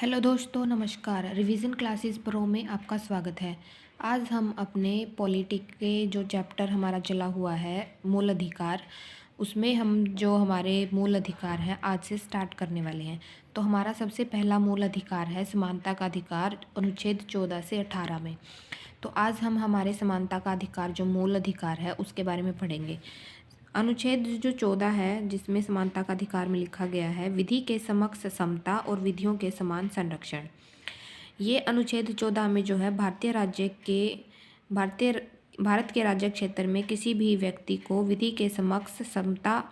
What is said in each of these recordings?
Hello दोस्तों, नमस्कार। Revision classes pro में आपका स्वागत है। आज हम अपने पॉलिटिक के जो चैप्टर हमारा चला हुआ है मूल अधिकार, उसमें हम जो हमारे मूल अधिकार हैं आज से स्टार्ट करने वाले हैं। तो हमारा सबसे पहला मूल अधिकार है समानता का अधिकार, अनुच्छेद 14 से 18 में। तो आज हम हमारे समानता का अधिकार जो मूल अधिकार है उसके बारे में पढ़ेंगे। अनुच्छेद जो 14 है, जिसमें समानता का अधिकार में लिखा गया है विधि के समक्ष समता और विधियों के समान संरक्षण। ये अनुच्छेद 14 में जो है भारत के राज्य क्षेत्र में किसी भी व्यक्ति को विधि के समक्ष समता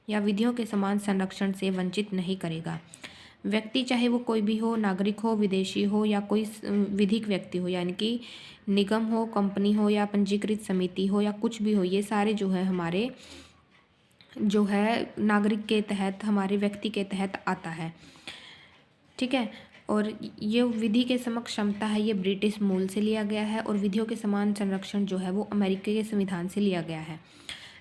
या विधियों के समान संरक्षण से वंचित नहीं करेगा। व्यक्ति चाहे वो कोई भी हो, नागरिक हो, विदेशी हो या कोई विधिक व्यक्ति हो, यानी कि निगम हो, कंपनी हो या पंजीकृत समिति हो या कुछ भी हो, ये सारे जो है हमारे जो है नागरिक के तहत, हमारे व्यक्ति के तहत आता है। ठीक है। और ये विधि के समक्ष क्षमता है, ये ब्रिटिश मूल से लिया गया है, और विधियों के समान संरक्षण जो है वो अमेरिका के संविधान से लिया गया है।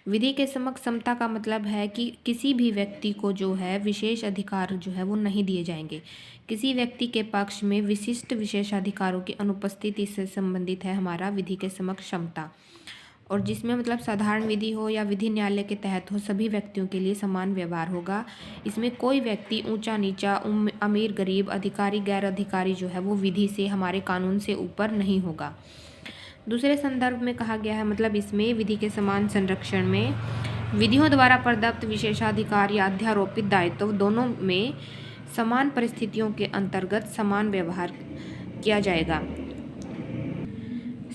विधि के समक्ष समता का मतलब है कि किसी भी व्यक्ति को जो है विशेष अधिकार जो है वो नहीं दिए जाएंगे। किसी व्यक्ति के पक्ष में विशिष्ट विशेषाधिकारों की अनुपस्थिति से संबंधित है हमारा विधि के समक्ष क्षमता। और जिसमें मतलब साधारण विधि हो या विधि न्यायालय के तहत हो, सभी व्यक्तियों के लिए समान व्यवहार होगा। इसमें कोई व्यक्ति ऊंचा नीचा, अमीर गरीब, अधिकारी गैर अधिकारी जो है वो विधि से, हमारे कानून से ऊपर नहीं होगा। दूसरे संदर्भ में कहा गया है, मतलब इसमें विधि के समान संरक्षण में विधियों द्वारा प्रदत्त विशेषाधिकार या अध्यारोपित दायित्व दोनों में समान परिस्थितियों के अंतर्गत समान व्यवहार किया जाएगा।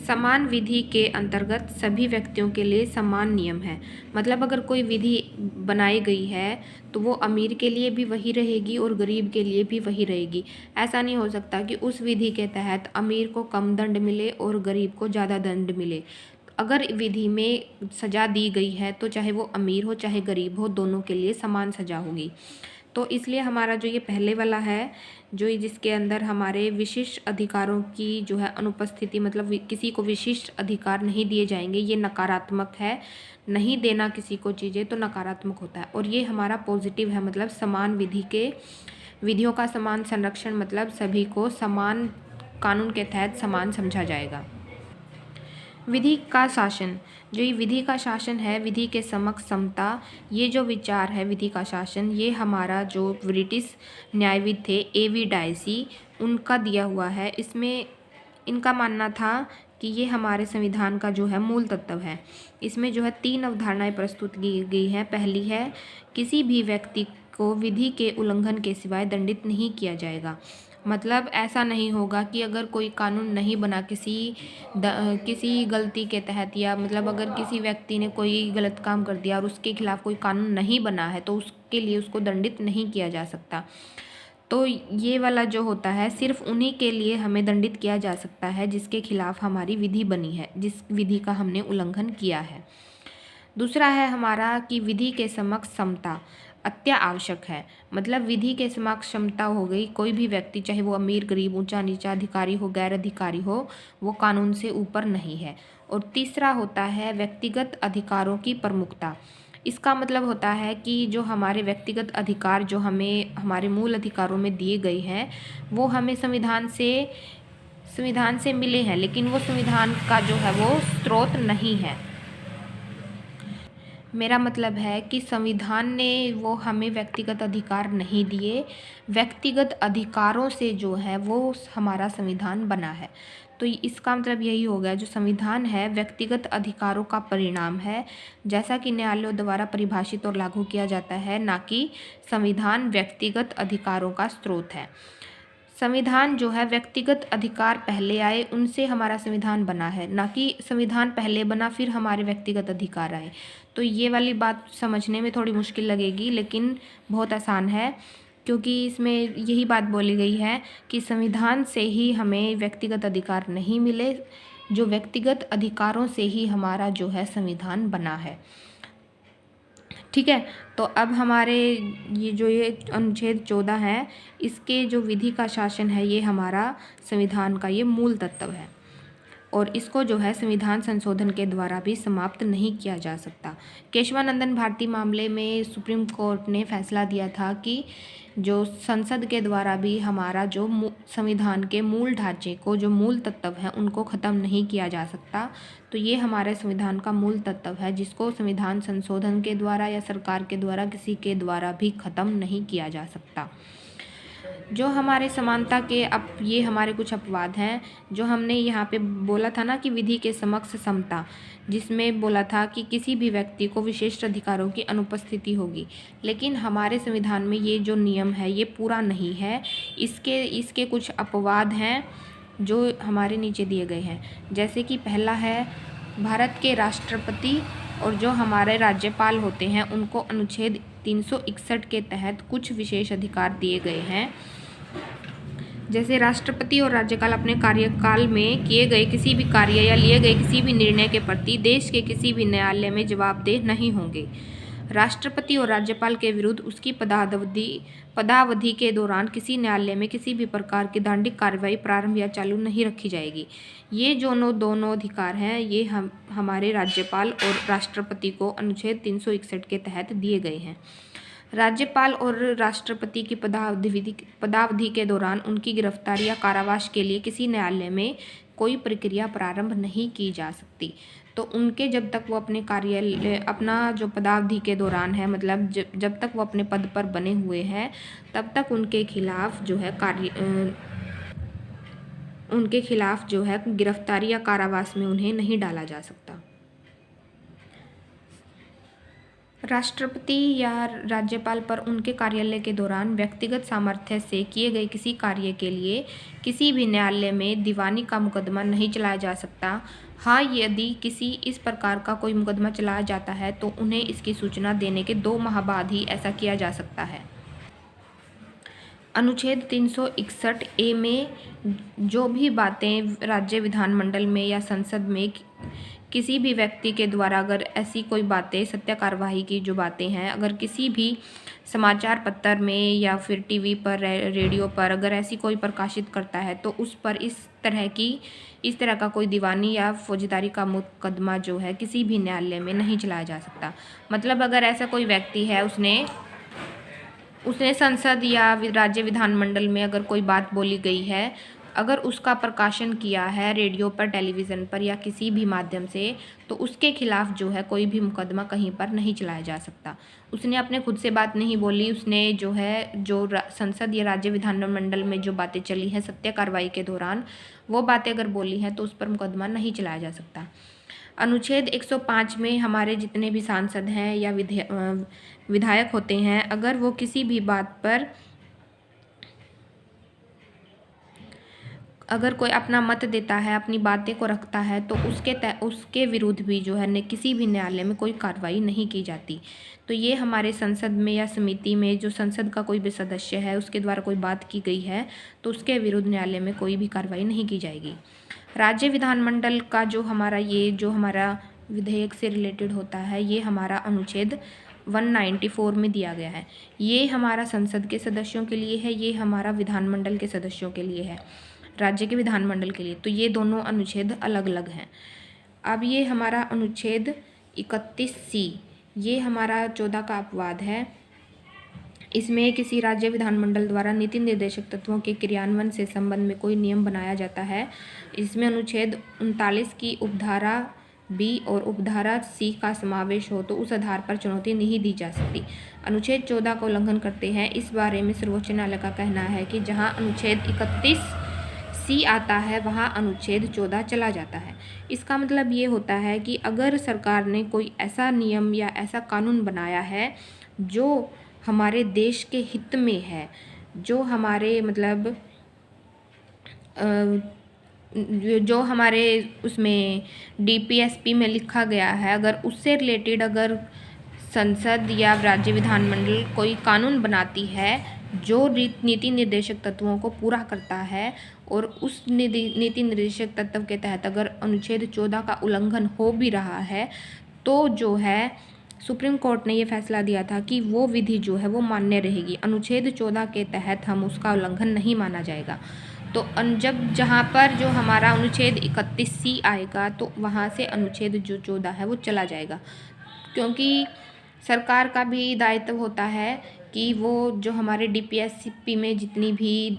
समान विधि के अंतर्गत सभी व्यक्तियों के लिए समान नियम है। मतलब अगर कोई विधि बनाई गई है तो वो अमीर के लिए भी वही रहेगी और गरीब के लिए भी वही रहेगी। ऐसा नहीं हो सकता कि उस विधि के तहत अमीर को कम दंड मिले और गरीब को ज़्यादा दंड मिले। अगर विधि में सज़ा दी गई है तो चाहे वो अमीर हो चाहे गरीब हो, दोनों के लिए समान सज़ा होगी। तो इसलिए हमारा जो ये पहले वाला है, जो जिसके अंदर हमारे विशिष्ट अधिकारों की जो है अनुपस्थिति, मतलब किसी को विशिष्ट अधिकार नहीं दिए जाएंगे, ये नकारात्मक है। नहीं देना किसी को चीज़ें तो नकारात्मक होता है। और ये हमारा पॉजिटिव है, मतलब समान विधियों का समान संरक्षण, मतलब सभी को समान कानून के तहत समान समझा जाएगा। विधि का शासन, जो ये विधि का शासन है, विधि के समक्ष समता, ये जो विचार है विधि का शासन, ये हमारा जो ब्रिटिश न्यायविद थे A.V. डायसी, उनका दिया हुआ है। इसमें इनका मानना था कि ये हमारे संविधान का जो है मूल तत्व है। इसमें जो है 3 अवधारणाएं प्रस्तुत की गई हैं। पहली है, किसी भी व्यक्ति को विधि के उल्लंघन के सिवाय दंडित नहीं किया जाएगा। मतलब ऐसा नहीं होगा कि अगर कोई कानून नहीं बना किसी गलती के तहत, या मतलब अगर किसी व्यक्ति ने कोई गलत काम कर दिया और उसके खिलाफ कोई कानून नहीं बना है तो उसके लिए उसको दंडित नहीं किया जा सकता। तो ये वाला जो होता है, सिर्फ उन्हीं के लिए हमें दंडित किया जा सकता है जिसके खिलाफ हमारी विधि बनी है, जिस विधि का हमने उल्लंघन किया है। दूसरा है हमारा कि विधि के समक्ष समता अत्यावश्यक है। मतलब विधि के समक्ष क्षमता हो गई, कोई भी व्यक्ति चाहे वो अमीर गरीब, ऊंचा नीचा, अधिकारी हो गैर अधिकारी हो, वो कानून से ऊपर नहीं है। और तीसरा होता है व्यक्तिगत अधिकारों की प्रमुखता। इसका मतलब होता है कि जो हमारे व्यक्तिगत अधिकार जो हमें हमारे मूल अधिकारों में दिए गए हैं, वो हमें संविधान से मिले हैं, लेकिन वो संविधान का जो है वो स्रोत नहीं है। मेरा मतलब है कि संविधान ने वो हमें व्यक्तिगत अधिकार नहीं दिए, व्यक्तिगत अधिकारों से जो है वो हमारा संविधान बना है। तो इसका मतलब यही हो गया, जो संविधान है व्यक्तिगत अधिकारों का परिणाम है, जैसा कि न्यायालयों द्वारा परिभाषित और लागू किया जाता है, ना कि संविधान व्यक्तिगत अधिकारों का स्रोत है। संविधान जो है व्यक्तिगत अधिकार पहले आए, उनसे हमारा संविधान बना है, ना कि संविधान पहले बना फिर हमारे व्यक्तिगत अधिकार आए। तो ये वाली बात समझने में थोड़ी मुश्किल लगेगी, लेकिन बहुत आसान है, क्योंकि इसमें यही बात बोली गई है कि संविधान से ही हमें व्यक्तिगत अधिकार नहीं मिले, जो व्यक्तिगत अधिकारों से ही हमारा जो है संविधान बना है। ठीक है। तो अब हमारे ये अनुच्छेद 14 है, इसके जो विधि का शासन है, ये हमारा संविधान का ये मूल तत्व है। और इसको जो है संविधान संशोधन के द्वारा भी समाप्त नहीं किया जा सकता। केशवानंदन भारती मामले में सुप्रीम कोर्ट ने फैसला दिया था कि जो संसद के द्वारा भी हमारा जो संविधान के मूल ढांचे को, जो मूल तत्व हैं, उनको ख़त्म नहीं किया जा सकता। तो ये हमारे संविधान का मूल तत्व है जिसको संविधान संशोधन के द्वारा या सरकार के द्वारा, किसी के द्वारा भी ख़त्म नहीं किया जा सकता। जो हमारे समानता के ये हमारे कुछ अपवाद हैं। जो हमने यहाँ पे बोला था ना कि विधि के समक्ष समता, जिसमें बोला था कि किसी भी व्यक्ति को विशेष अधिकारों की अनुपस्थिति होगी, लेकिन हमारे संविधान में ये जो नियम है ये पूरा नहीं है। इसके कुछ अपवाद हैं जो हमारे नीचे दिए गए हैं। जैसे कि पहला है, भारत के राष्ट्रपति और जो हमारे राज्यपाल होते हैं उनको अनुच्छेद 361 के तहत कुछ विशेष अधिकार दिए गए हैं। जैसे राष्ट्रपति और राज्यपाल अपने कार्यकाल में किए गए किसी भी कार्य या लिए गए किसी भी निर्णय के प्रति देश के किसी भी न्यायालय में जवाबदेह नहीं होंगे। राष्ट्रपति और राज्यपाल के विरुद्ध उसकी पदावधि के दौरान किसी न्यायालय में किसी भी प्रकार की दंडिक कार्रवाई प्रारंभ या चालू नहीं रखी जाएगी। ये जो दोनों अधिकार हैं ये हमारे राज्यपाल और राष्ट्रपति को अनुच्छेद 361 के तहत दिए गए हैं। राज्यपाल और राष्ट्रपति की पदावधि के दौरान उनकी गिरफ्तारी या कारावास के लिए किसी न्यायालय में कोई प्रक्रिया प्रारंभ नहीं की जा सकती। तो उनके जब तक वो अपने अपना जो पदावधि के दौरान है, मतलब जब तक वो अपने पद पर बने हुए हैं, तब तक उनके खिलाफ जो है गिरफ्तारी या कारावास में उन्हें नहीं डाला जा सकता। राष्ट्रपति या राज्यपाल पर उनके कार्यालय के दौरान व्यक्तिगत सामर्थ्य से किए गए किसी कार्य के लिए किसी भी न्यायालय में दीवानी का मुकदमा नहीं चलाया जा सकता। हाँ, यदि किसी इस प्रकार का कोई मुकदमा चलाया जाता है तो उन्हें इसकी सूचना देने के 2 माह बाद ही ऐसा किया जा सकता है। अनुच्छेद 361 ए में जो भी बातें राज्य विधानमंडल में या संसद में किसी भी व्यक्ति के द्वारा अगर ऐसी कोई बातें, सत्य कार्यवाही की जो बातें हैं, अगर किसी भी समाचार पत्र में या फिर टीवी पर, रेडियो पर अगर ऐसी कोई प्रकाशित करता है तो उस पर इस तरह का कोई दीवानी या फौजदारी का मुकदमा जो है किसी भी न्यायालय में नहीं चलाया जा सकता। मतलब अगर ऐसा कोई व्यक्ति है, उसने संसद या राज्य विधानमंडल में अगर कोई बात बोली गई है, अगर उसका प्रकाशन किया है रेडियो पर, टेलीविज़न पर या किसी भी माध्यम से, तो उसके खिलाफ जो है कोई भी मुकदमा कहीं पर नहीं चलाया जा सकता। उसने अपने खुद से बात नहीं बोली, उसने जो संसद या राज्य विधानमंडल में जो बातें चली हैं सत्य कार्रवाई के दौरान, वो बातें अगर बोली हैं तो उस पर मुकदमा नहीं चलाया जा सकता। अनुच्छेद 105 में हमारे जितने भी सांसद हैं या विधायक होते हैं, अगर वो किसी भी बात पर अगर कोई अपना मत देता है, अपनी बातें को रखता है, तो उसके विरुद्ध भी जो है किसी भी न्यायालय में कोई कार्रवाई नहीं की जाती। तो ये हमारे संसद में या समिति में जो संसद का कोई भी सदस्य है उसके द्वारा कोई बात की गई है तो उसके विरुद्ध न्यायालय में कोई भी कार्रवाई नहीं की जाएगी। राज्य विधानमंडल का जो हमारा विधेयक से रिलेटेड होता है, ये हमारा अनुच्छेद 194 में दिया गया है। ये हमारा संसद के सदस्यों के लिए है, ये हमारा विधानमंडल के सदस्यों के लिए है, राज्य के विधानमंडल के लिए। तो ये दोनों अनुच्छेद अलग अलग हैं। अब ये हमारा अनुच्छेद 31C, ये हमारा 14 का अपवाद है। इसमें किसी राज्य विधानमंडल द्वारा नीति निर्देशक तत्वों के क्रियान्वयन से संबंध में कोई नियम बनाया जाता है। इसमें अनुच्छेद 39 की उपधारा B और उपधारा C का समावेश हो तो उस आधार पर चुनौती नहीं दी जा सकती। अनुच्छेद 14 का उल्लंघन करते हैं। इस बारे में सर्वोच्च न्यायालय का कहना है कि जहां अनुच्छेद 31C आता है वहां अनुच्छेद 14 चला जाता है। इसका मतलब ये होता है कि अगर सरकार ने कोई ऐसा नियम या ऐसा कानून बनाया है जो हमारे देश के हित में है, जो हमारे जो हमारे उसमें DPSP में लिखा गया है, अगर उससे रिलेटेड अगर संसद या राज्य विधानमंडल कोई कानून बनाती है जो नीति निर्देशक तत्वों को पूरा करता है और उस नीति निर्देशक तत्व के तहत अगर अनुच्छेद 14 का उल्लंघन हो भी रहा है तो जो है सुप्रीम कोर्ट ने ये फैसला दिया था कि वो विधि जो है वो मान्य रहेगी। अनुच्छेद 14 के तहत हम उसका उल्लंघन नहीं माना जाएगा। तो जब जहाँ पर जो हमारा अनुच्छेद 31C आएगा तो वहाँ से अनुच्छेद जो 14 है वो चला जाएगा, क्योंकि सरकार का भी दायित्व होता है कि वो जो हमारे DPSP में जितनी भी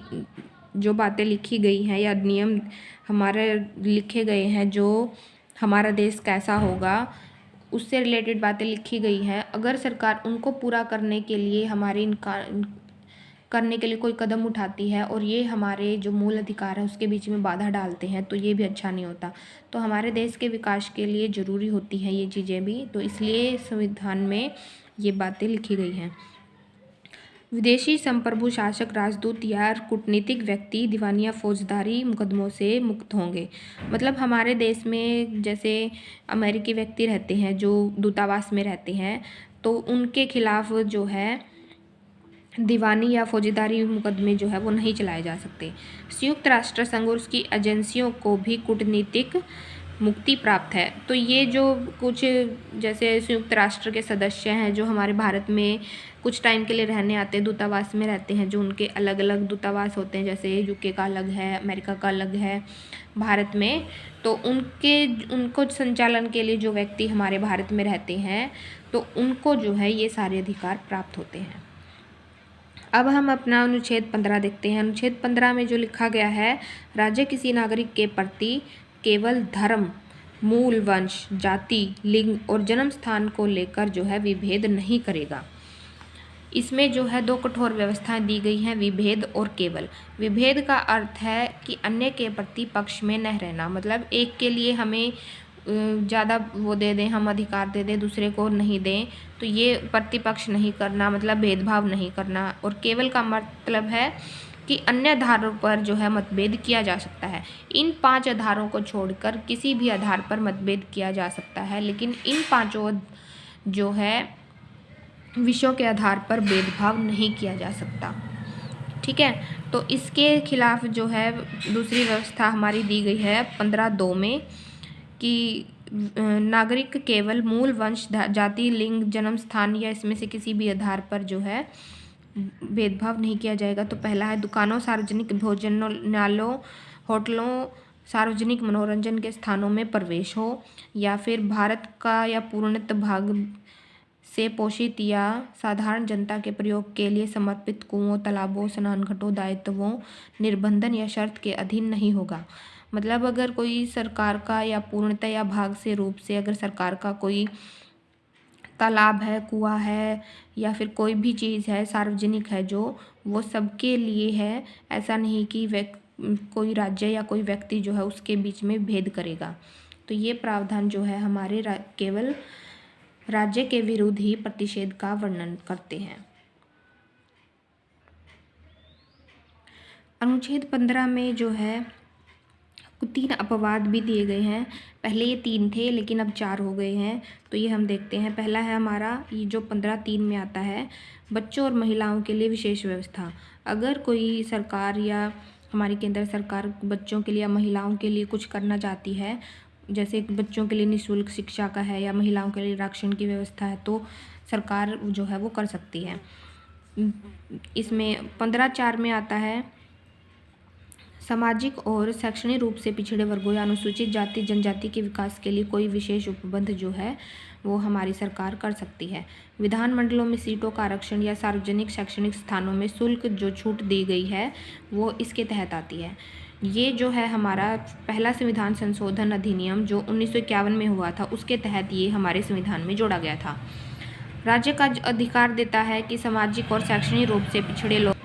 जो बातें लिखी गई हैं या नियम हमारे लिखे गए हैं, जो हमारा देश कैसा होगा उससे रिलेटेड बातें लिखी गई हैं, अगर सरकार उनको पूरा करने के लिए करने के लिए कोई कदम उठाती है और ये हमारे जो मूल अधिकार है उसके बीच में बाधा डालते हैं तो ये भी अच्छा नहीं होता। तो हमारे देश के विकास के लिए ज़रूरी होती हैं ये चीज़ें भी, तो इसलिए संविधान में ये बातें लिखी गई हैं। विदेशी संप्रभु शासक, राजदूत या कूटनीतिक व्यक्ति दीवानी फौजदारी मुकदमों से मुक्त होंगे। मतलब हमारे देश में जैसे अमेरिकी व्यक्ति रहते हैं जो दूतावास में रहते हैं, तो उनके खिलाफ जो है दीवानी या फौजदारी मुकदमे जो है वो नहीं चलाए जा सकते। संयुक्त राष्ट्र संघ और उसकी एजेंसियों को भी कूटनीतिक मुक्ति प्राप्त है। तो ये जो कुछ जैसे संयुक्त राष्ट्र के सदस्य हैं जो हमारे भारत में कुछ टाइम के लिए रहने आते हैं, दूतावास में रहते हैं, जो उनके अलग अलग दूतावास होते हैं, जैसे UK का अलग है, अमेरिका का अलग है, भारत में, तो उनको संचालन के लिए जो व्यक्ति हमारे भारत में रहते हैं तो उनको जो है ये सारे अधिकार प्राप्त होते हैं। अब हम अपना अनुच्छेद 15 देखते हैं। अनुच्छेद 15 में जो लिखा गया है, राज्य किसी नागरिक के प्रति केवल धर्म, मूल, वंश, जाति, लिंग और जन्म स्थान को लेकर जो है विभेद नहीं करेगा। इसमें जो है 2 कठोर व्यवस्थाएं दी गई हैं, विभेद और केवल। विभेद का अर्थ है कि अन्य के प्रति पक्ष में न रहना, मतलब एक के लिए हमें ज़्यादा वो दे दें, हम अधिकार दे दें, दूसरे को नहीं दें, तो ये प्रतिपक्ष नहीं करना, मतलब भेदभाव नहीं करना। और केवल का मतलब है कि अन्य आधारों पर जो है मतभेद किया जा सकता है। इन 5 आधारों को छोड़कर किसी भी आधार पर मतभेद किया जा सकता है, लेकिन इन 5 जो है विषयों के आधार पर भेदभाव नहीं किया जा सकता। ठीक है, तो इसके खिलाफ जो है दूसरी व्यवस्था हमारी दी गई है 15(2) में कि नागरिक केवल मूल, वंश, जाति, लिंग, जन्म स्थान या इसमें से किसी भी आधार पर जो है भेदभाव नहीं किया जाएगा। तो पहला है दुकानों, सार्वजनिक भोजनालयों, होटलों, सार्वजनिक मनोरंजन के स्थानों में प्रवेश हो, या फिर भारत का या पूर्णतः भाग से पोषित या साधारण जनता के प्रयोग के लिए समर्पित कुओं, तालाबों, स्नानघाटों, दायित्वों, निर्बंधन या शर्त के अधीन नहीं होगा। मतलब अगर कोई सरकार का या पूर्णतः या भाग से रूप से अगर सरकार का कोई तालाब है, कुआं है या फिर कोई भी चीज़ है सार्वजनिक है जो वो सबके लिए है, ऐसा नहीं कि कोई राज्य या कोई व्यक्ति जो है उसके बीच में भेद करेगा। तो ये प्रावधान जो है हमारे केवल राज्य के विरुद्ध ही प्रतिषेध का वर्णन करते हैं। अनुच्छेद 15 में जो है 3 अपवाद भी दिए गए हैं। पहले ये 3 थे लेकिन अब 4 हो गए हैं, तो ये हम देखते हैं। पहला है हमारा ये जो 15(3) में आता है, बच्चों और महिलाओं के लिए विशेष व्यवस्था। अगर कोई सरकार या हमारी केंद्र सरकार बच्चों के लिए या महिलाओं के लिए कुछ करना चाहती है, जैसे बच्चों के लिए निःशुल्क शिक्षा का है या महिलाओं के लिए आरक्षण की व्यवस्था है, तो सरकार जो है वो कर सकती है। इसमें 15(4) में आता है, सामाजिक और शैक्षणिक रूप से पिछड़े वर्गों या अनुसूचित जाति जनजाति के विकास के लिए कोई विशेष उपबंध जो है वो हमारी सरकार कर सकती है। विधानमंडलों में सीटों का आरक्षण या सार्वजनिक शैक्षणिक स्थानों में शुल्क जो छूट दी गई है वो इसके तहत आती है। ये जो है हमारा पहला संविधान संशोधन अधिनियम जो 1951 में हुआ था, उसके तहत ये हमारे संविधान में जोड़ा गया था। राज्य का अधिकार देता है कि सामाजिक और शैक्षणिक रूप से पिछड़े लोग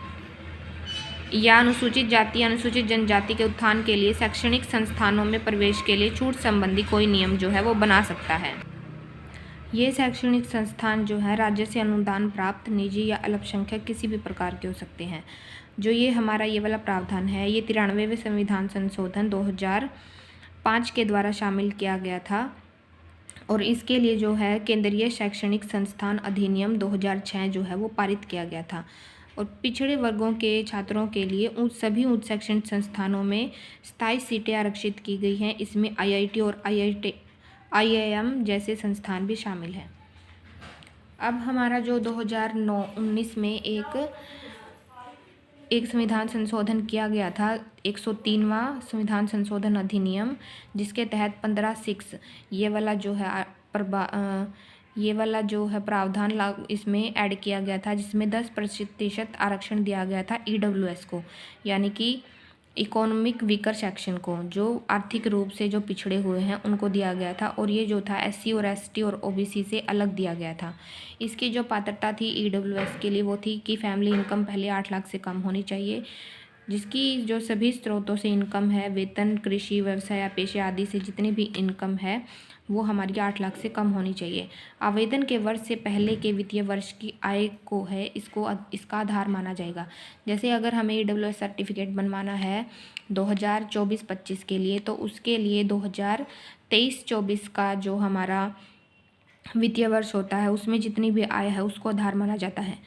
या अनुसूचित जाति या अनुसूचित जनजाति के उत्थान के लिए शैक्षणिक संस्थानों में प्रवेश के लिए छूट संबंधी कोई नियम जो है वो बना सकता है। ये शैक्षणिक संस्थान जो है राज्य से अनुदान प्राप्त, निजी या अल्पसंख्यक किसी भी प्रकार के हो सकते हैं। जो ये हमारा ये वाला प्रावधान है ये 93वें संविधान संशोधन 2005 के द्वारा शामिल किया गया था, और इसके लिए जो है केंद्रीय शैक्षणिक संस्थान अधिनियम 2006 जो है वो पारित किया गया था। और पिछड़े वर्गों के छात्रों के लिए सभी उच्च शैक्षणिक संस्थानों में स्थायी सीटें आरक्षित की गई हैं। इसमें IIT और IIM जैसे संस्थान भी शामिल हैं। अब हमारा जो 2009-19 में एक एक संविधान संशोधन किया गया था, 103वां संविधान संशोधन अधिनियम, जिसके तहत 15(6) ये वाला जो है ये वाला जो है प्रावधान इसमें ऐड किया गया था, जिसमें 10% आरक्षण दिया गया था EWS को, यानी कि इकोनॉमिक वीकर सेक्शन को, जो आर्थिक रूप से जो पिछड़े हुए हैं उनको दिया गया था। और ये जो था SC और ST और OBC से अलग दिया गया था। इसकी जो पात्रता थी EWS के लिए वो थी कि फैमिली इनकम पहले 8 लाख से कम होनी चाहिए, जिसकी जो सभी स्रोतों से इनकम है, वेतन, कृषि, व्यवसाय या पेशे आदि से जितनी भी इनकम है वो हमारी 8 लाख से कम होनी चाहिए। आवेदन के वर्ष से पहले के वित्तीय वर्ष की आय को है इसका आधार माना जाएगा। जैसे अगर हमें EWS सर्टिफिकेट बनवाना है 2024-25 के लिए, तो उसके लिए 2023-24 का जो हमारा वित्तीय वर्ष होता है उसमें जितनी भी आय है उसको आधार माना जाता है।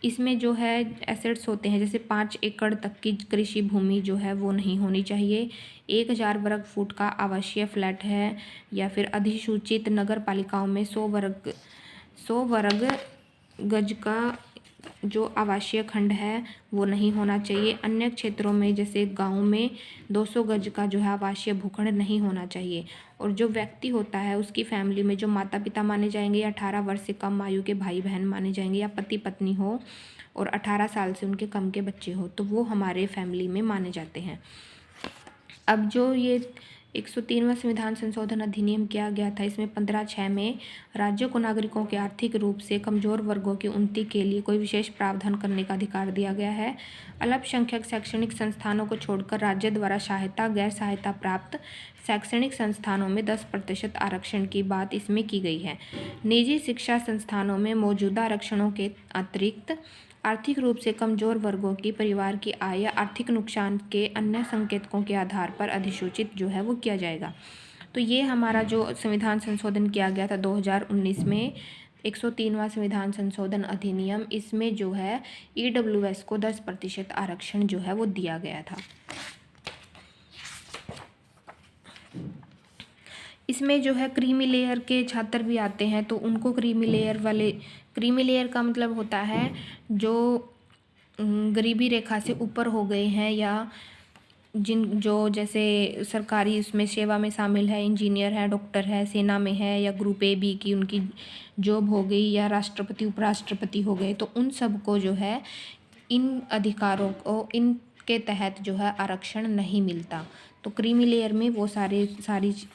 इसमें जो है एसेट्स होते हैं, जैसे 5 एकड़ तक की कृषि भूमि जो है वो नहीं होनी चाहिए, 1000 वर्ग फुट का आवासीय फ्लैट है, या फिर अधिसूचित नगर पालिकाओं में 100 वर्ग गज का जो आवासीय खंड है वो नहीं होना चाहिए। अन्य क्षेत्रों में जैसे गाँव में 200 गज का जो है आवासीय भूखंड नहीं होना चाहिए। और जो व्यक्ति होता है उसकी फैमिली में जो माता पिता माने जाएंगे, या 18 वर्ष से कम आयु के भाई बहन माने जाएंगे, या पति पत्नी हो और 18 साल से उनके कम के बच्चे हो, तो वो हमारे फैमिली में माने जाते हैं। अब जो ये 103वां संविधान संशोधन अधिनियम किया गया था, इसमें 15(6) में राज्यों को नागरिकों के आर्थिक रूप से कमजोर वर्गों की उन्नति के लिए कोई विशेष प्रावधान करने का अधिकार दिया गया है। अल्पसंख्यक शैक्षणिक संस्थानों को छोड़कर राज्य द्वारा सहायता गैर सहायता प्राप्त शैक्षणिक संस्थानों में 10% आरक्षण की बात इसमें की गई है। निजी शिक्षा संस्थानों में मौजूदा आरक्षणों के अतिरिक्त आर्थिक रूप से कमजोर वर्गों की परिवार की आय या आर्थिक नुकसान के अन्य संकेतकों के आधार पर अधिसूचित जो है वो किया जाएगा। तो ये हमारा जो संविधान संशोधन किया गया था 2019 में, 103वां संविधान संशोधन अधिनियम, इसमें जो है EWS को 10% आरक्षण जो है वो दिया गया था। इसमें जो है क्रीमी लेयर के छात्र भी आते हैं, तो उनको क्रीमी लेयर का मतलब होता है जो गरीबी रेखा से ऊपर हो गए हैं, या जो जैसे सरकारी उसमें सेवा में शामिल है, इंजीनियर है, डॉक्टर है, सेना में है, या ग्रुप A-B की उनकी जॉब हो गई, या राष्ट्रपति उपराष्ट्रपति हो गए, तो उन सबको जो है इन अधिकारों को इनके तहत जो है आरक्षण नहीं मिलता। तो क्रीमी लेयर में वो सारी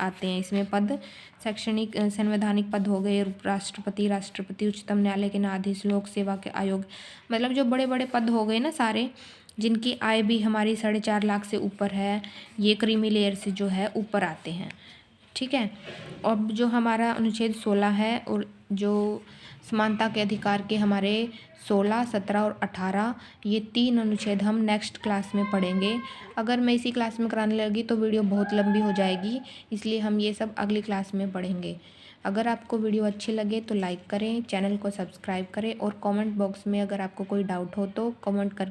आते हैं इसमें पद, शैक्षणिक संवैधानिक पद हो गए, उपराष्ट्रपति, राष्ट्रपति, उच्चतम न्यायालय के न्यायाधीश, लोक सेवा के आयोग, मतलब जो बड़े बड़े पद हो गए ना सारे, जिनकी आय भी हमारी 4.5 लाख से ऊपर है, ये क्रीमी लेयर से जो है ऊपर आते हैं। ठीक है। अब जो हमारा अनुच्छेद 16 है, और जो समानता के अधिकार के हमारे 16, 17 और 18, ये 3 अनुच्छेद हम नेक्स्ट क्लास में पढ़ेंगे। अगर मैं इसी क्लास में कराने लगी तो वीडियो बहुत लंबी हो जाएगी, इसलिए हम ये सब अगली क्लास में पढ़ेंगे। अगर आपको वीडियो अच्छी लगे तो लाइक करें, चैनल को सब्सक्राइब करें, और कमेंट बॉक्स में अगर आपको कोई डाउट हो तो कमेंट कर